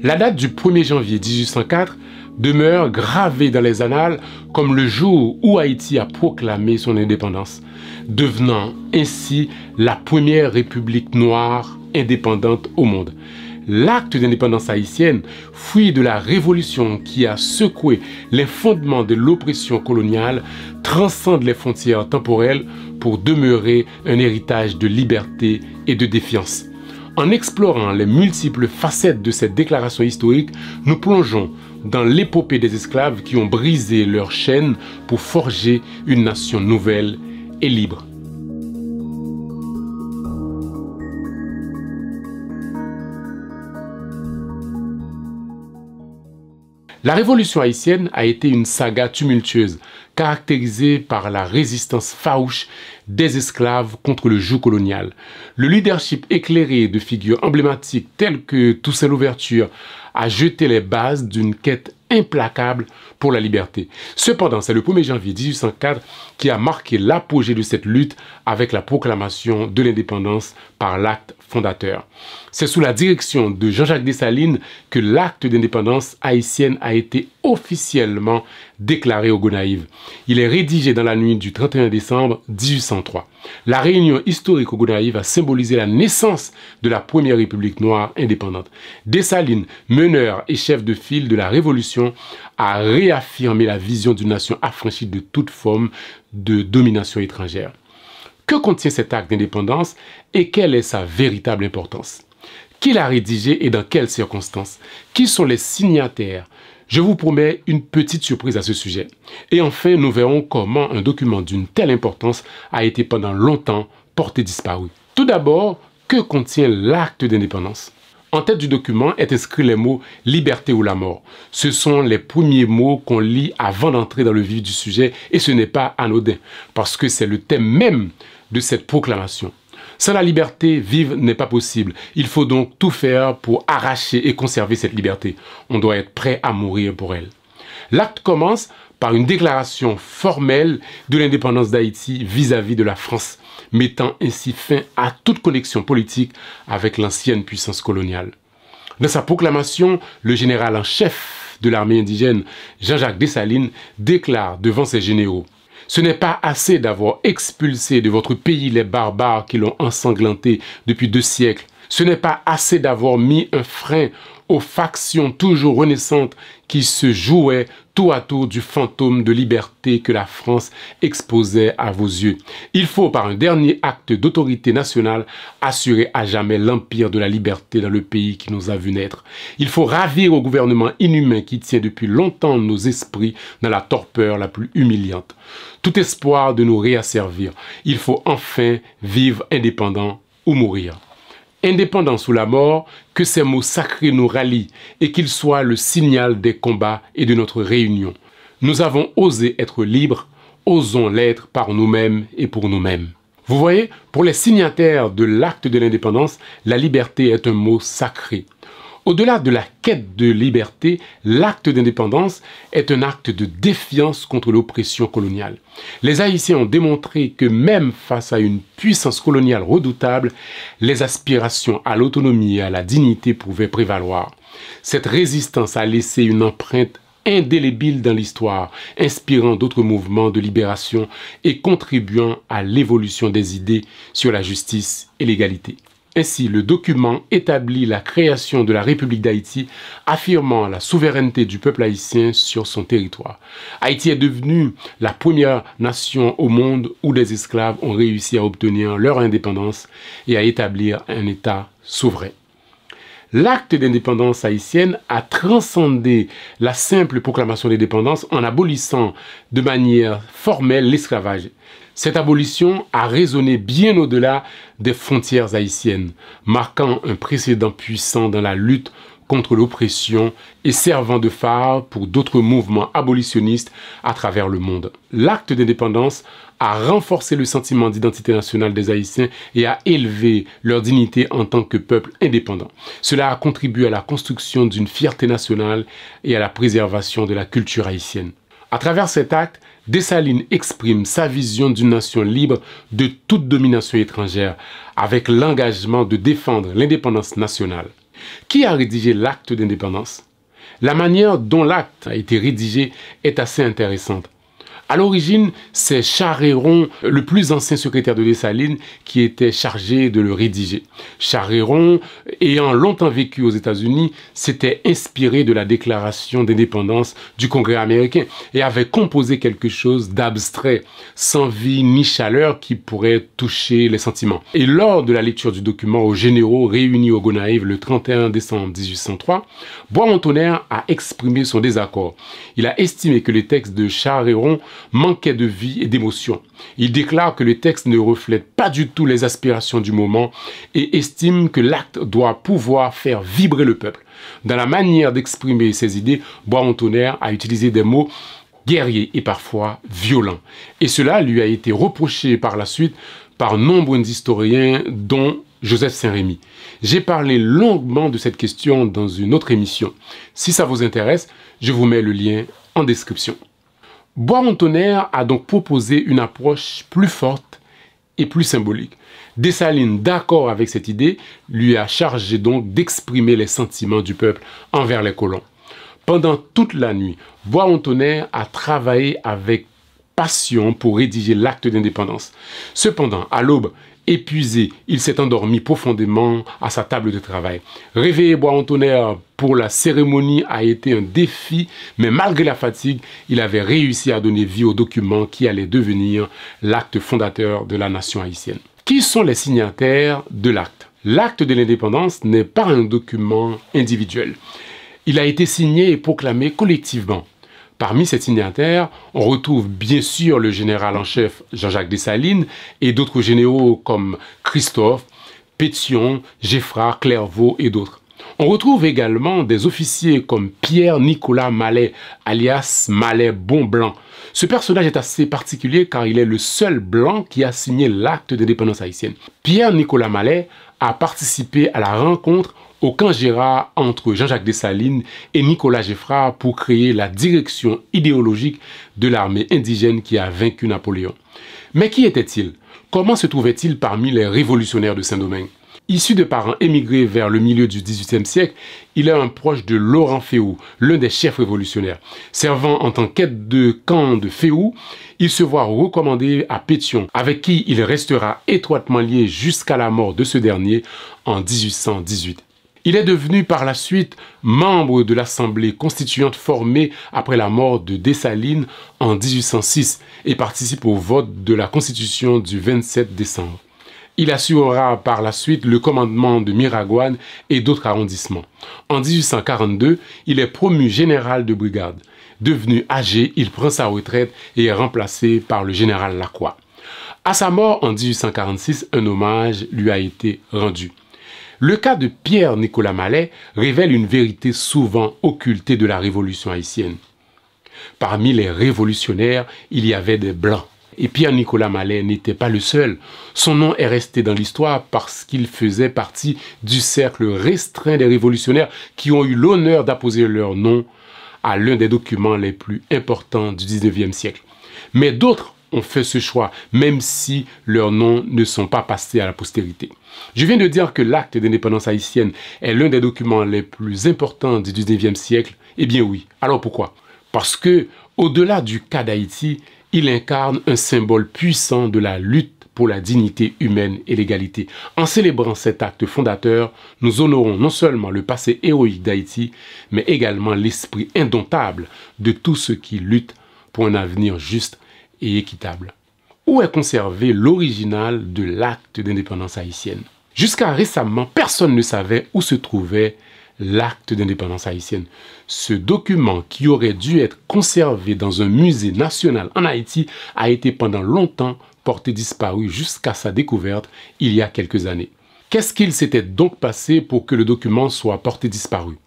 La date du 1er janvier 1804 demeure gravée dans les annales comme le jour où Haïti a proclamé son indépendance, devenant ainsi la première république noire indépendante au monde. L'acte d'indépendance haïtienne, fruit de la révolution qui a secoué les fondements de l'oppression coloniale, transcende les frontières temporelles pour demeurer un héritage de liberté et de défiance. En explorant les multiples facettes de cette déclaration historique, nous plongeons dans l'épopée des esclaves qui ont brisé leurs chaînes pour forger une nation nouvelle et libre. La révolution haïtienne a été une saga tumultueuse, caractérisée par la résistance farouche des esclaves contre le joug colonial. Le leadership éclairé de figures emblématiques telles que Toussaint Louverture a jeté les bases d'une quête implacable pour la liberté. Cependant, c'est le 1er janvier 1804 qui a marqué l'apogée de cette lutte avec la proclamation de l'indépendance par l'acte fondateur. C'est sous la direction de Jean-Jacques Dessalines que l'acte d'indépendance haïtienne a été officiellement déclaré au Gonaïves. Il est rédigé dans la nuit du 31 décembre 1803. La réunion historique au Gonaïves a symbolisé la naissance de la première république noire indépendante. Dessalines, meneur et chef de file de la Révolution, a réaffirmé la vision d'une nation affranchie de toute forme de domination étrangère. Que contient cet acte d'indépendance et quelle est sa véritable importance? Qui l'a rédigé et dans quelles circonstances? Qui sont les signataires? Je vous promets une petite surprise à ce sujet. Et enfin, nous verrons comment un document d'une telle importance a été pendant longtemps porté disparu. Tout d'abord, que contient l'acte d'indépendance? En tête du document est inscrit les mots « liberté ou la mort ». Ce sont les premiers mots qu'on lit avant d'entrer dans le vif du sujet et ce n'est pas anodin parce que c'est le thème même de cette proclamation. Sans la liberté, vivre n'est pas possible. Il faut donc tout faire pour arracher et conserver cette liberté. On doit être prêt à mourir pour elle. L'acte commence par une déclaration formelle de l'indépendance d'Haïti vis-à-vis de la France, mettant ainsi fin à toute connexion politique avec l'ancienne puissance coloniale. Dans sa proclamation, le général en chef de l'armée indigène, Jean-Jacques Dessalines, déclare devant ses généraux: « Ce n'est pas assez d'avoir expulsé de votre pays les barbares qui l'ont ensanglanté depuis 2 siècles. Ce n'est pas assez d'avoir mis un frein aux factions toujours renaissantes qui se jouaient tour à tour du fantôme de liberté que la France exposait à vos yeux. Il faut, par un dernier acte d'autorité nationale, assurer à jamais l'empire de la liberté dans le pays qui nous a vu naître. Il faut ravir au gouvernement inhumain qui tient depuis longtemps nos esprits dans la torpeur la plus humiliante. Tout espoir de nous réasservir. Il faut enfin vivre indépendant ou mourir. » Indépendance ou la mort, que ces mots sacrés nous rallient et qu'ils soient le signal des combats et de notre réunion. Nous avons osé être libres, osons l'être par nous-mêmes et pour nous-mêmes. Vous voyez, pour les signataires de l'acte de l'indépendance, la liberté est un mot sacré. Au-delà de la quête de liberté, l'acte d'indépendance est un acte de défiance contre l'oppression coloniale. Les Haïtiens ont démontré que même face à une puissance coloniale redoutable, les aspirations à l'autonomie et à la dignité pouvaient prévaloir. Cette résistance a laissé une empreinte indélébile dans l'histoire, inspirant d'autres mouvements de libération et contribuant à l'évolution des idées sur la justice et l'égalité. Ainsi, le document établit la création de la République d'Haïti, affirmant la souveraineté du peuple haïtien sur son territoire. Haïti est devenue la première nation au monde où des esclaves ont réussi à obtenir leur indépendance et à établir un État souverain. L'acte d'indépendance haïtienne a transcendé la simple proclamation d'indépendance en abolissant de manière formelle l'esclavage. Cette abolition a résonné bien au-delà des frontières haïtiennes, marquant un précédent puissant dans la lutte contre l'oppression et servant de phare pour d'autres mouvements abolitionnistes à travers le monde. L'acte d'indépendance a renforcé le sentiment d'identité nationale des Haïtiens et a élevé leur dignité en tant que peuple indépendant. Cela a contribué à la construction d'une fierté nationale et à la préservation de la culture haïtienne. À travers cet acte, Dessalines exprime sa vision d'une nation libre de toute domination étrangère, avec l'engagement de défendre l'indépendance nationale. Qui a rédigé l'acte d'indépendance? La manière dont l'acte a été rédigé est assez intéressante. À l'origine, c'est Charéron, le plus ancien secrétaire de Dessalines, qui était chargé de le rédiger. Charéron, ayant longtemps vécu aux États-Unis, s'était inspiré de la déclaration d'indépendance du Congrès américain et avait composé quelque chose d'abstrait, sans vie ni chaleur qui pourrait toucher les sentiments. Et lors de la lecture du document aux généraux réunis au Gonaïves le 31 décembre 1803, Boismont-Tonnerre a exprimé son désaccord. Il a estimé que les textes de Charéron manquait de vie et d'émotion. Il déclare que le texte ne reflète pas du tout les aspirations du moment et estime que l'acte doit pouvoir faire vibrer le peuple. Dans la manière d'exprimer ses idées, Boismont-Tonnerre a utilisé des mots guerriers et parfois violents. Et cela lui a été reproché par la suite par nombreux historiens, dont Joseph Saint-Rémy. J'ai parlé longuement de cette question dans une autre émission. Si ça vous intéresse, je vous mets le lien en description. Boismont-Tonnerre a donc proposé une approche plus forte et plus symbolique. Dessalines, d'accord avec cette idée, lui a chargé donc d'exprimer les sentiments du peuple envers les colons. Pendant toute la nuit, Boismont-Tonnerre a travaillé avec passion pour rédiger l'acte d'indépendance. Cependant, à l'aube, épuisé, il s'est endormi profondément à sa table de travail. Réveiller Boismont-Tonnerre pour la cérémonie a été un défi, mais malgré la fatigue, il avait réussi à donner vie au document qui allait devenir l'acte fondateur de la nation haïtienne. Qui sont les signataires de l'acte? L'acte de l'indépendance n'est pas un document individuel. Il a été signé et proclamé collectivement. Parmi ces signataires, on retrouve bien sûr le général en chef Jean-Jacques Dessalines et d'autres généraux comme Christophe, Pétion, Geffrard, Clairvaux et d'autres. On retrouve également des officiers comme Pierre-Nicolas Mallet, alias Mallet Bonblanc. Ce personnage est assez particulier car il est le seul blanc qui a signé l'acte d'indépendance haïtienne. Pierre-Nicolas Mallet a participé à la rencontre au camp Gérard entre Jean-Jacques Dessalines et Nicolas Geffrard pour créer la direction idéologique de l'armée indigène qui a vaincu Napoléon. Mais qui était-il? Comment se trouvait-il parmi les révolutionnaires de Saint-Domingue? Issu de parents émigrés vers le milieu du XVIIIe siècle, il est un proche de Laurent Féhou, l'un des chefs révolutionnaires. Servant en tant qu'aide de camp de Féhou, il se voit recommandé à Pétion, avec qui il restera étroitement lié jusqu'à la mort de ce dernier en 1818. Il est devenu par la suite membre de l'Assemblée constituante formée après la mort de Dessalines en 1806 et participe au vote de la Constitution du 27 décembre. Il assurera par la suite le commandement de Miragoâne et d'autres arrondissements. En 1842, il est promu général de brigade. Devenu âgé, il prend sa retraite et est remplacé par le général Lacroix. À sa mort en 1846, un hommage lui a été rendu. Le cas de Pierre-Nicolas Mallet révèle une vérité souvent occultée de la Révolution haïtienne. Parmi les révolutionnaires, il y avait des Blancs. Et Pierre-Nicolas Mallet n'était pas le seul. Son nom est resté dans l'histoire parce qu'il faisait partie du cercle restreint des révolutionnaires qui ont eu l'honneur d'apposer leur nom à l'un des documents les plus importants du 19e siècle. Mais d'autres ont fait ce choix, même si leurs noms ne sont pas passés à la postérité. Je viens de dire que l'acte d'indépendance haïtienne est l'un des documents les plus importants du 19e siècle. Eh bien oui. Alors pourquoi? Parce que, au-delà du cas d'Haïti, il incarne un symbole puissant de la lutte pour la dignité humaine et l'égalité. En célébrant cet acte fondateur, nous honorons non seulement le passé héroïque d'Haïti, mais également l'esprit indomptable de tous ceux qui luttent pour un avenir juste et équitable. Où est conservé l'original de l'acte d'indépendance haïtienne? Jusqu'à récemment, personne ne savait où se trouvait l'acte d'indépendance haïtienne. Ce document qui aurait dû être conservé dans un musée national en Haïti a été pendant longtemps porté disparu jusqu'à sa découverte il y a quelques années. Qu'est-ce qu'il s'était donc passé pour que le document soit porté disparu?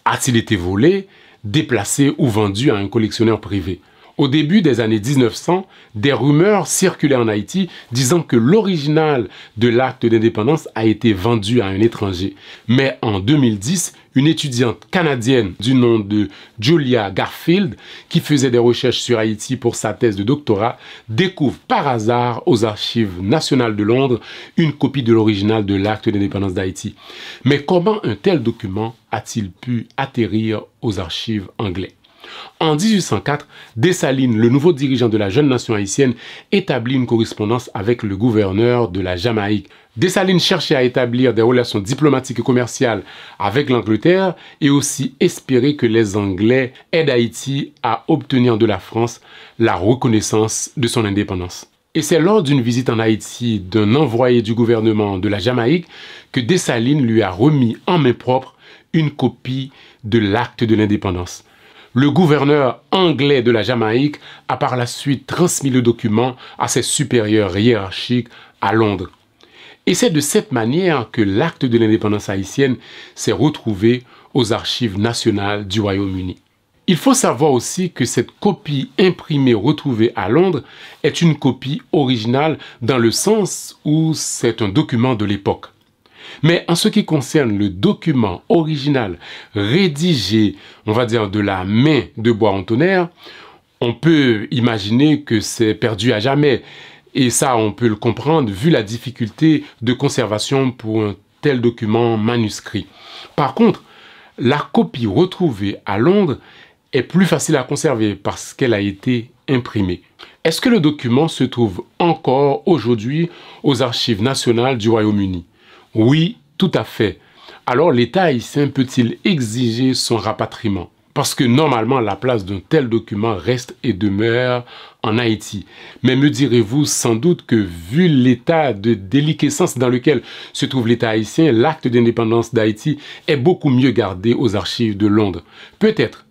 A-t-il été volé, déplacé ou vendu à un collectionneur privé? Au début des années 1900, des rumeurs circulaient en Haïti disant que l'original de l'acte d'indépendance a été vendu à un étranger. Mais en 2010, une étudiante canadienne du nom de Julia Garfield, qui faisait des recherches sur Haïti pour sa thèse de doctorat, découvre par hasard aux Archives nationales de Londres une copie de l'original de l'acte d'indépendance d'Haïti. Mais comment un tel document a-t-il pu atterrir aux archives anglaises? En 1804, Dessalines, le nouveau dirigeant de la jeune nation haïtienne, établit une correspondance avec le gouverneur de la Jamaïque. Dessalines cherchait à établir des relations diplomatiques et commerciales avec l'Angleterre et aussi espérait que les Anglais aident Haïti à obtenir de la France la reconnaissance de son indépendance. Et c'est lors d'une visite en Haïti d'un envoyé du gouvernement de la Jamaïque que Dessalines lui a remis en main propre une copie de l'acte de l'indépendance. Le gouverneur anglais de la Jamaïque a par la suite transmis le document à ses supérieurs hiérarchiques à Londres. Et c'est de cette manière que l'acte de l'indépendance haïtienne s'est retrouvé aux archives nationales du Royaume-Uni. Il faut savoir aussi que cette copie imprimée retrouvée à Londres est une copie originale dans le sens où c'est un document de l'époque. Mais en ce qui concerne le document original rédigé, on va dire, de la main de Bois-en-Tonnerre, on peut imaginer que c'est perdu à jamais. Et ça, on peut le comprendre vu la difficulté de conservation pour un tel document manuscrit. Par contre, la copie retrouvée à Londres est plus facile à conserver parce qu'elle a été imprimée. Est-ce que le document se trouve encore aujourd'hui aux archives nationales du Royaume-Uni? Oui, tout à fait. Alors l'État haïtien peut-il exiger son rapatriement? Parce que normalement la place d'un tel document reste et demeure en Haïti. Mais me direz-vous sans doute que vu l'état de déliquescence dans lequel se trouve l'État haïtien, l'acte d'indépendance d'Haïti est beaucoup mieux gardé aux archives de Londres. Peut-être.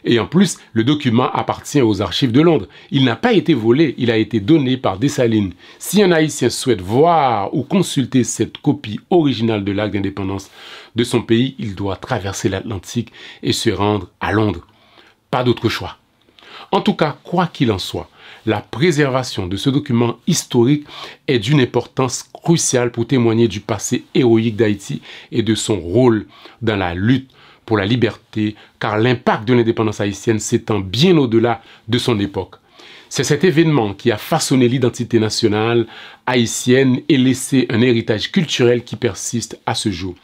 Et en plus, le document appartient aux archives de Londres. Il n'a pas été volé, il a été donné par Dessalines. Si un Haïtien souhaite voir ou consulter cette copie originale de l'acte d'indépendance de son pays, il doit traverser l'Atlantique et se rendre à Londres. Pas d'autre choix. En tout cas, quoi qu'il en soit, la préservation de ce document historique est d'une importance cruciale pour témoigner du passé héroïque d'Haïti et de son rôle dans la lutte pour la liberté, car l'impact de l'indépendance haïtienne s'étend bien au-delà de son époque. C'est cet événement qui a façonné l'identité nationale haïtienne et laissé un héritage culturel qui persiste à ce jour.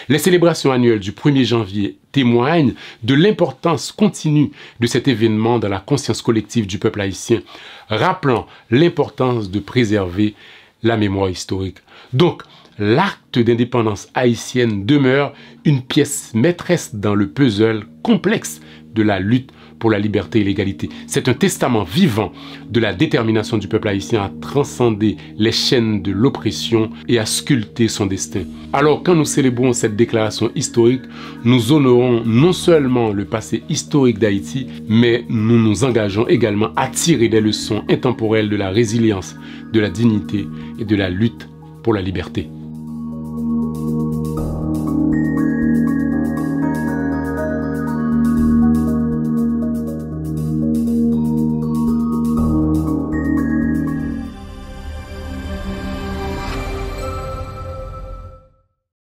Les célébrations annuelles du 1er janvier témoignent de l'importance continue de cet événement dans la conscience collective du peuple haïtien, rappelant l'importance de préserver la mémoire historique. Donc, l'acte d'indépendance haïtienne demeure une pièce maîtresse dans le puzzle complexe de la lutte pour la liberté et l'égalité. C'est un testament vivant de la détermination du peuple haïtien à transcender les chaînes de l'oppression et à sculpter son destin. Alors, quand nous célébrons cette déclaration historique, nous honorons non seulement le passé historique d'Haïti, mais nous nous engageons également à tirer des leçons intemporelles de la résilience, de la dignité et de la lutte pour la liberté.